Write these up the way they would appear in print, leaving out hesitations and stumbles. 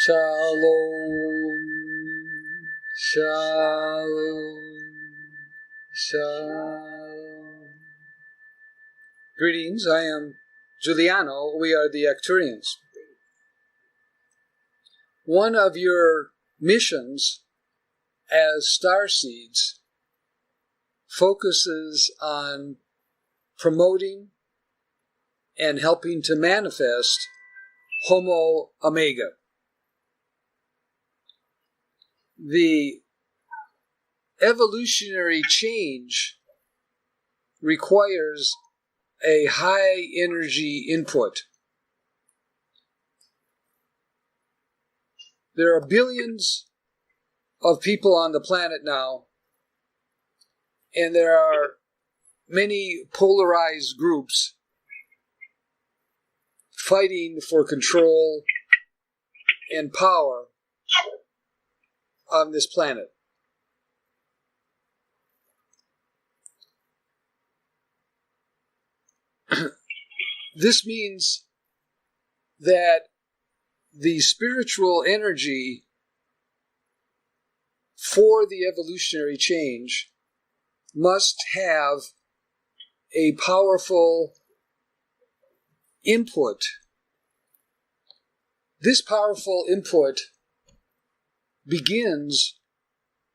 Shalom, shalom, shalom. Greetings, I am Giuliano. We are the Arcturians. One of your missions as starseeds focuses on promoting and helping to manifest Homo Omega. The evolutionary change requires a high energy input. There are billions of people on the planet now, and there are many polarized groups fighting for control and power on this planet. This means that the spiritual energy for the evolutionary change must have a powerful input. This powerful input begins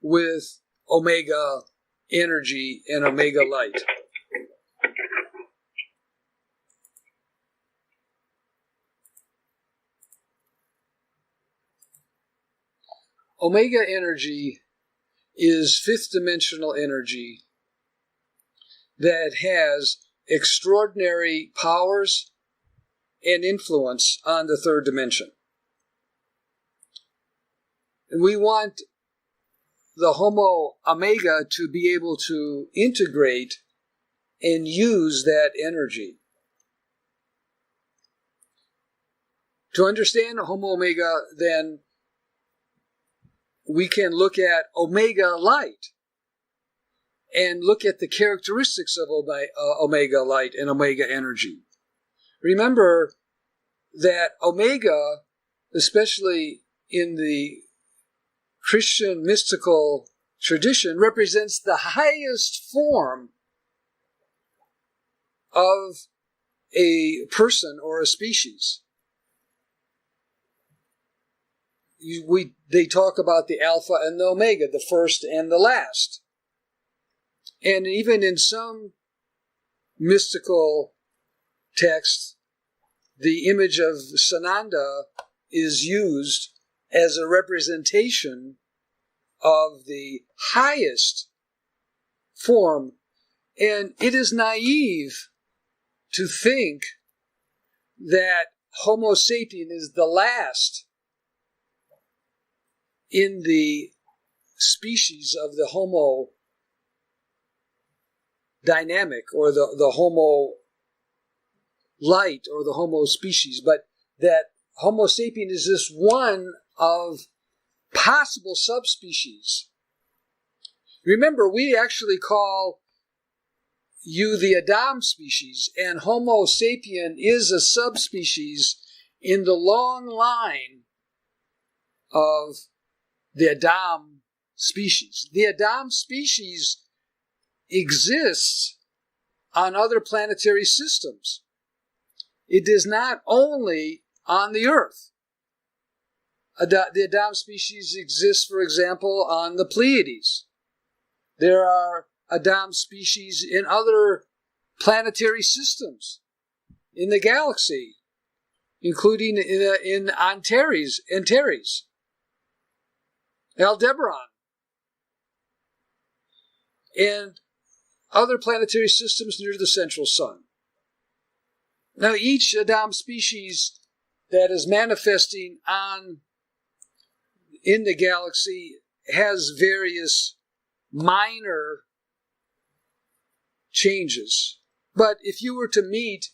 with Omega energy and Omega light. Omega energy is fifth dimensional energy that has extraordinary powers and influence on the third dimension. And we want the Homo Omega to be able to integrate and use that energy. To understand Homo Omega, then, we can look at Omega light and look at the characteristics of Omega light and Omega energy. Remember that Omega, especially in the Christian mystical tradition, represents the highest form of a person or a species. They talk about the Alpha and the Omega, the first and the last. And even in some mystical texts, the image of Sananda is used as a representation of the highest form. And it is naive to think that Homo sapien is the last in the species of the Homo dynamic, or the Homo light, or the Homo species, but that Homo sapien is just one of possible subspecies. Remember, we actually call you the Adam species, and Homo sapien is a subspecies in the long line of the Adam species. The Adam species exists on other planetary systems. It is not only on the Earth. The Adam species exists, for example, on the Pleiades. There are Adam species in other planetary systems in the galaxy, including in Antares, Aldebaran, and other planetary systems near the central sun. Now, each Adam species that is manifesting in the galaxy has various minor changes. But if you were to meet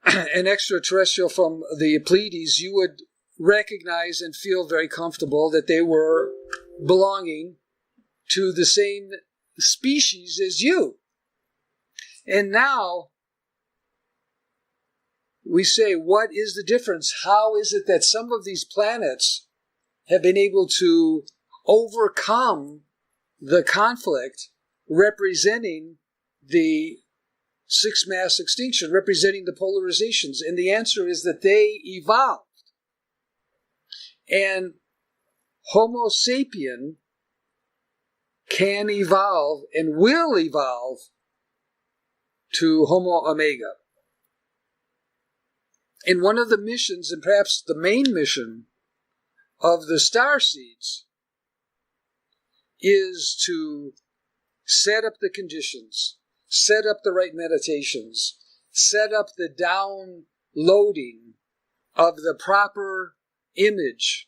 an extraterrestrial from the Pleiades, you would recognize and feel very comfortable that they were belonging to the same species as you. And now we say, what is the difference? How is it that some of these planets have been able to overcome the conflict representing the sixth mass extinction, representing the polarizations? And the answer is that they evolved. And Homo sapien can evolve and will evolve to Homo Omega. And one of the missions, and perhaps the main mission of the starseeds, is to set up the conditions, set up the right meditations, set up the downloading of the proper image,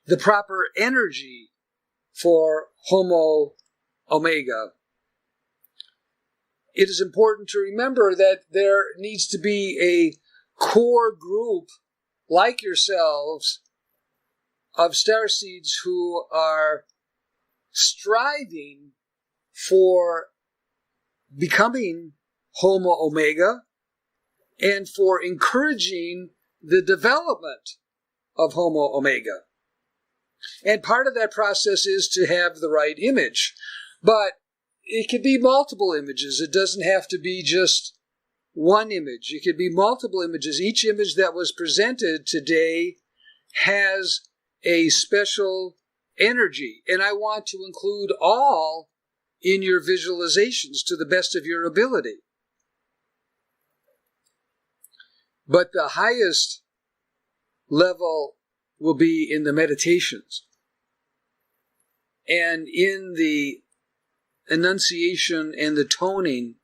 the proper energy for Homo Omega. It is important to remember that there needs to be a core group like yourselves of starseeds who are striving for becoming Homo Omega and for encouraging the development of Homo Omega. And part of that process is to have the right image. But it could be multiple images. It doesn't have to be just one image. It could be multiple images. Each image that was presented today has a special energy. And I want to include all in your visualizations to the best of your ability. But the highest level will be in the meditations and in the enunciation and the toning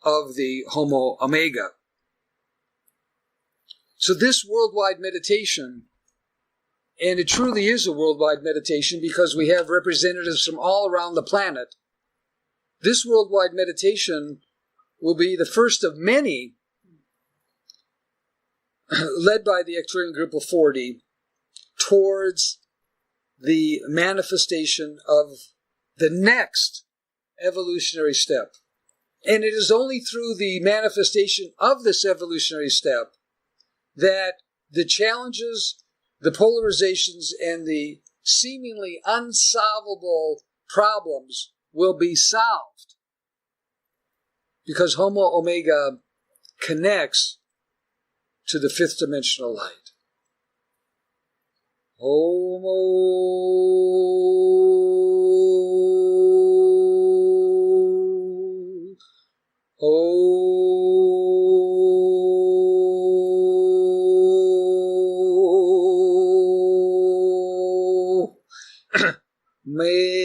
of the Homo Omega. So this worldwide meditation, and it truly is a worldwide meditation because we have representatives from all around the planet, this worldwide meditation will be the first of many led by the Arcturian group of 40 towards the manifestation of the next evolutionary step. And it is only through the manifestation of this evolutionary step that the challenges, the polarizations, and the seemingly unsolvable problems will be solved. Because Homo Omega connects to the fifth dimensional light. Homo Omega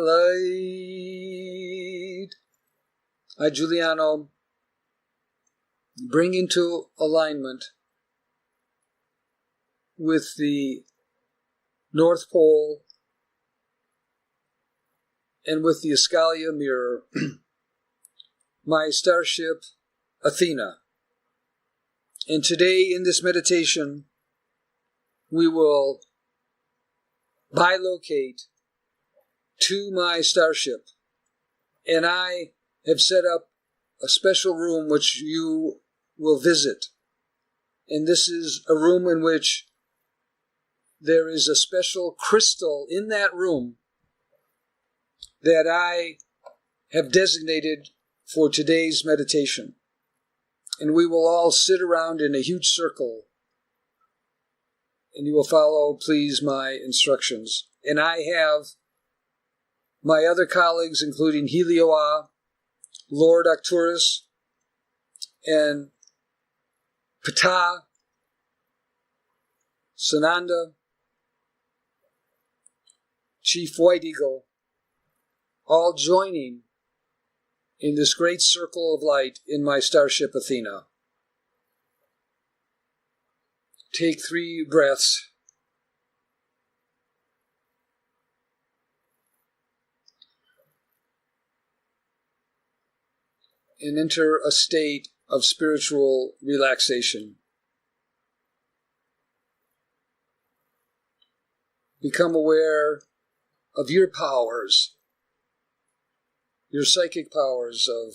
light. I, Giuliano, bring into alignment with the North Pole and with the Escalia mirror my starship Athena. And today in this meditation we will bilocate to my starship, and I have set up a special room which you will visit. And this is a room in which there is a special crystal in that room that I have designated for today's meditation. And we will all sit around in a huge circle, and you will follow, please, my instructions. And I have my other colleagues, including Helioa, Lord Arcturus, and Ptah, Sananda, Chief White Eagle, all joining in this great circle of light in my starship Athena. Take 3 breaths. And enter a state of spiritual relaxation. Become aware of your powers, your psychic powers of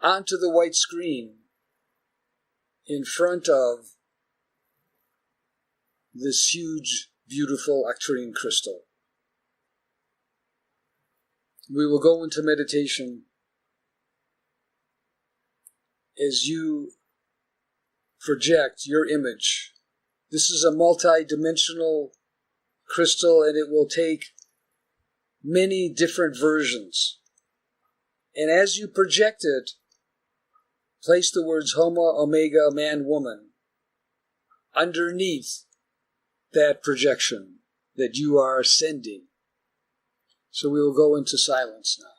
onto the white screen in front of this huge, beautiful Arcturian crystal. We will go into meditation as you project your image. This is a multi-dimensional crystal, and it will take many different versions. And as you project it, place the words Homo Omega, man, woman, underneath that projection that you are sending. So we will go into silence now.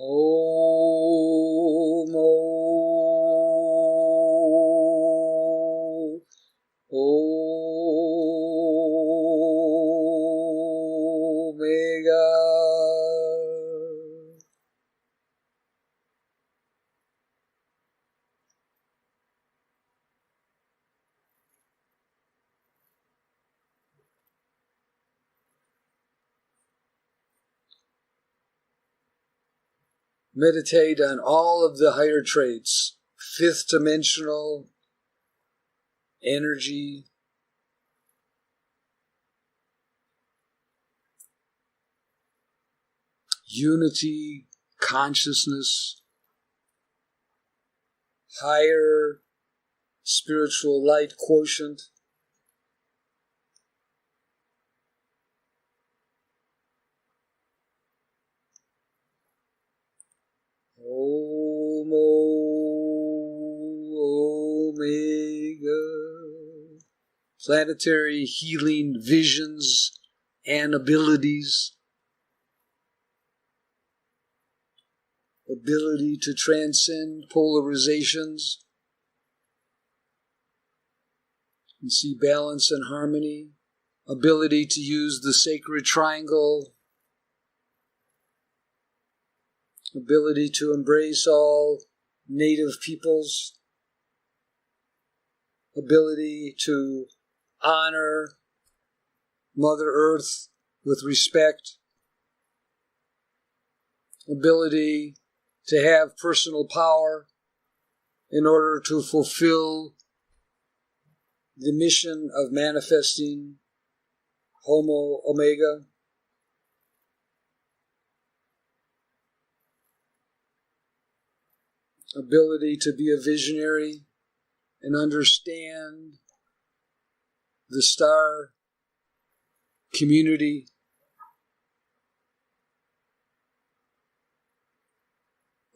Homo Omega. Meditate on all of the higher traits, fifth dimensional energy, unity, consciousness, higher spiritual light quotient, Homo Omega, planetary healing visions and abilities, ability to transcend polarizations and see balance and harmony, ability to use the sacred triangle, ability to embrace all native peoples, ability to honor Mother Earth with respect, ability to have personal power in order to fulfill the mission of manifesting Homo Omega, ability to be a visionary and understand the star community,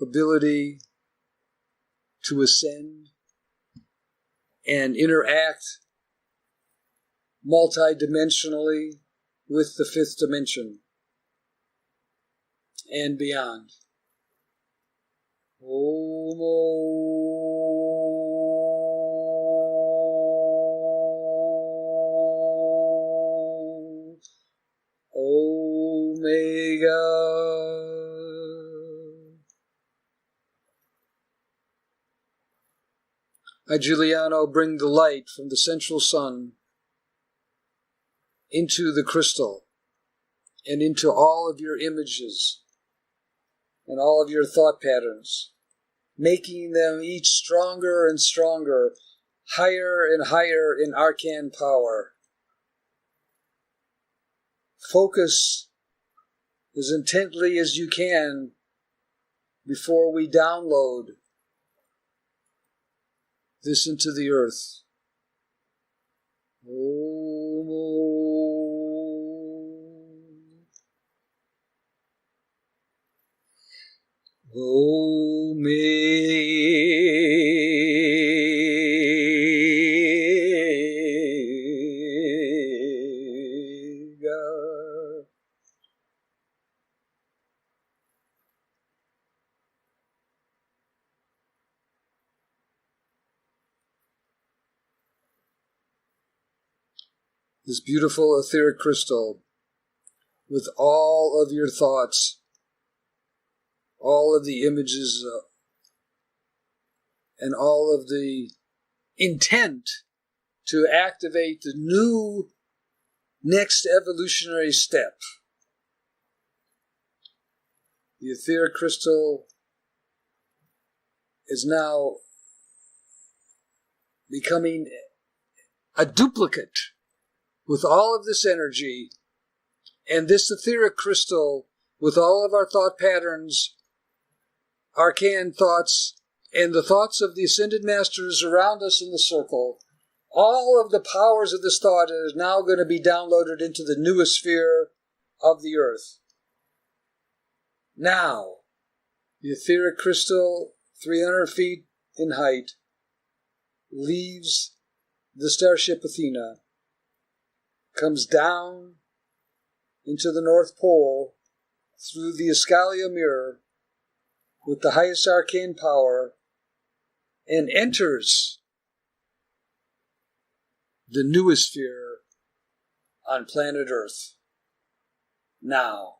ability to ascend and interact multidimensionally with the fifth dimension and beyond. Omega. I, Giuliano, bring the light from the central sun into the crystal and into all of your images and all of your thought patterns, making them each stronger and stronger, higher and higher in arcane power. Focus as intently as you can before we download this into the earth. Omega. This beautiful etheric crystal with all of your thoughts, all of the images, and all of the intent to activate the new next evolutionary step. The etheric crystal is now becoming a duplicate with all of this energy, and this etheric crystal with all of our thought patterns, arcane thoughts, and the thoughts of the ascended masters around us in the circle, all of the powers of this thought is now going to be downloaded into the newest sphere of the earth. Now, the etheric crystal, 300 feet in height, leaves the starship Athena, comes down into the North Pole through the Escalia mirror with the highest arcane power, and enters the newest sphere on planet Earth. Now.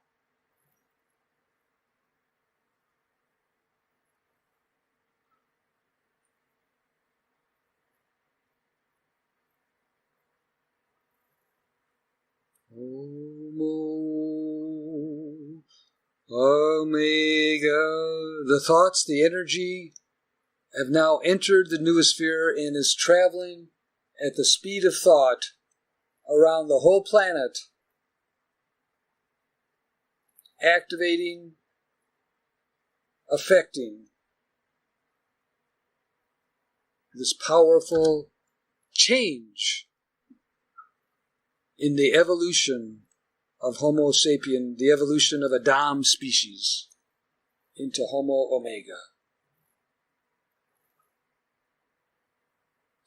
Homo Omega. The thoughts, the energy have now entered the newest sphere and is traveling at the speed of thought around the whole planet, activating, affecting this powerful change in the evolution of Homo sapien, the evolution of Adam species into Homo Omega.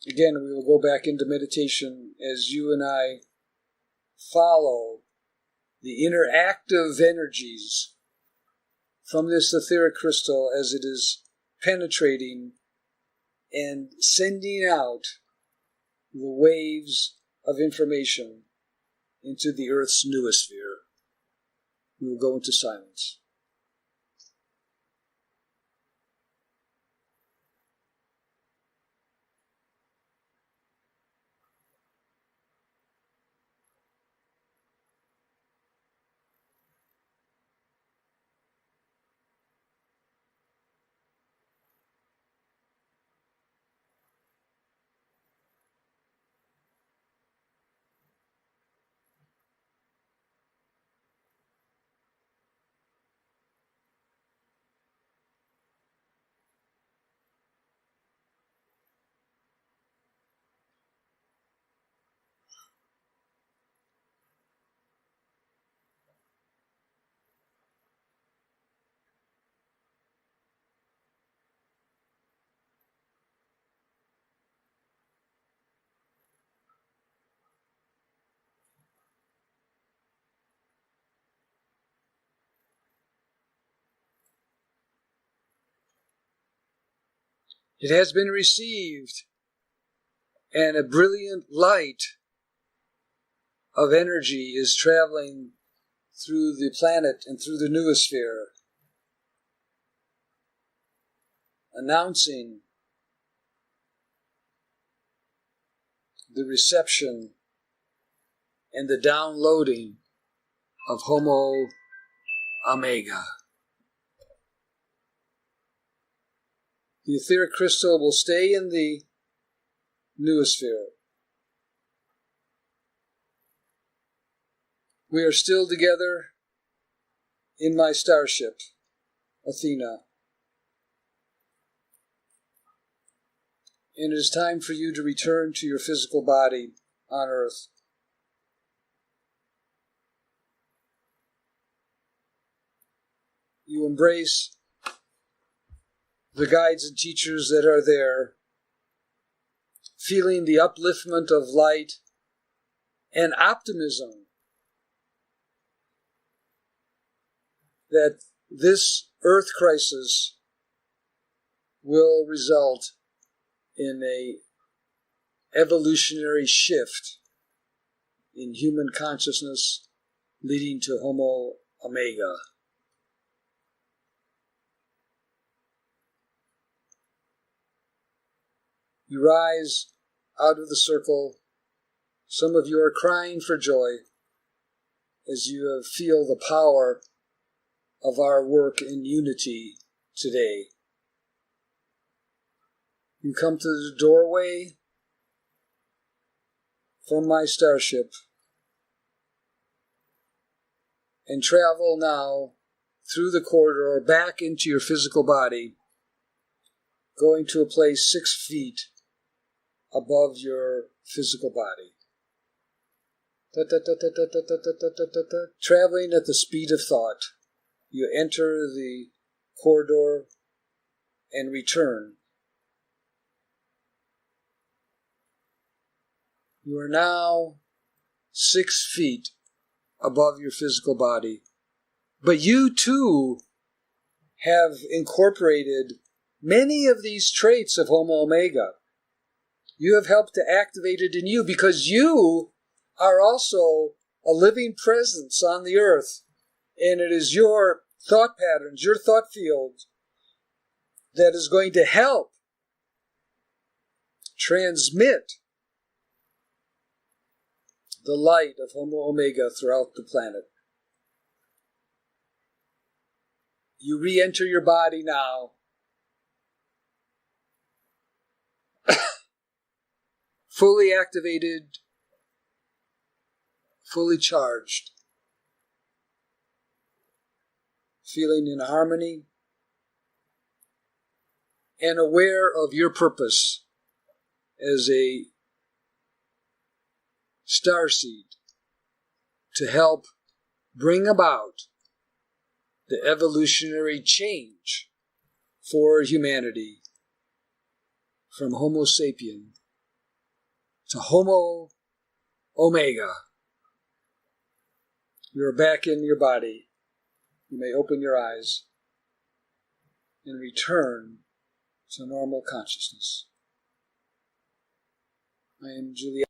Again, we will go back into meditation as you and I follow the interactive energies from this etheric crystal as it is penetrating and sending out the waves of information into the Earth's noosphere. We will go into silence. It has been received, and a brilliant light of energy is traveling through the planet and through the noosphere, announcing the reception and the downloading of Homo Omega. The etheric crystal will stay in the noosphere. We are still together in my starship, Athena. And it is time for you to return to your physical body on Earth. You embrace the guides and teachers that are there, feeling the upliftment of light and optimism that this Earth crisis will result in a evolutionary shift in human consciousness leading to Homo Omega. You rise out of the circle. Some of you are crying for joy as you feel the power of our work in unity today. You come to the doorway from my starship and travel now through the corridor back into your physical body, going to a place 6 feet above your physical body. Traveling at the speed of thought, you enter the corridor and return. You are now 6 feet above your physical body. But you too have incorporated many of these traits of Homo Omega. You have helped to activate it in you because you are also a living presence on the earth. And it is your thought patterns, your thought field, that is going to help transmit the light of Homo Omega throughout the planet. You re-enter your body now. Fully activated, fully charged, feeling in harmony and aware of your purpose as a starseed to help bring about the evolutionary change for humanity from Homo sapien to Homo Omega. You are back in your body. You may open your eyes and return to normal consciousness. I am Juliet.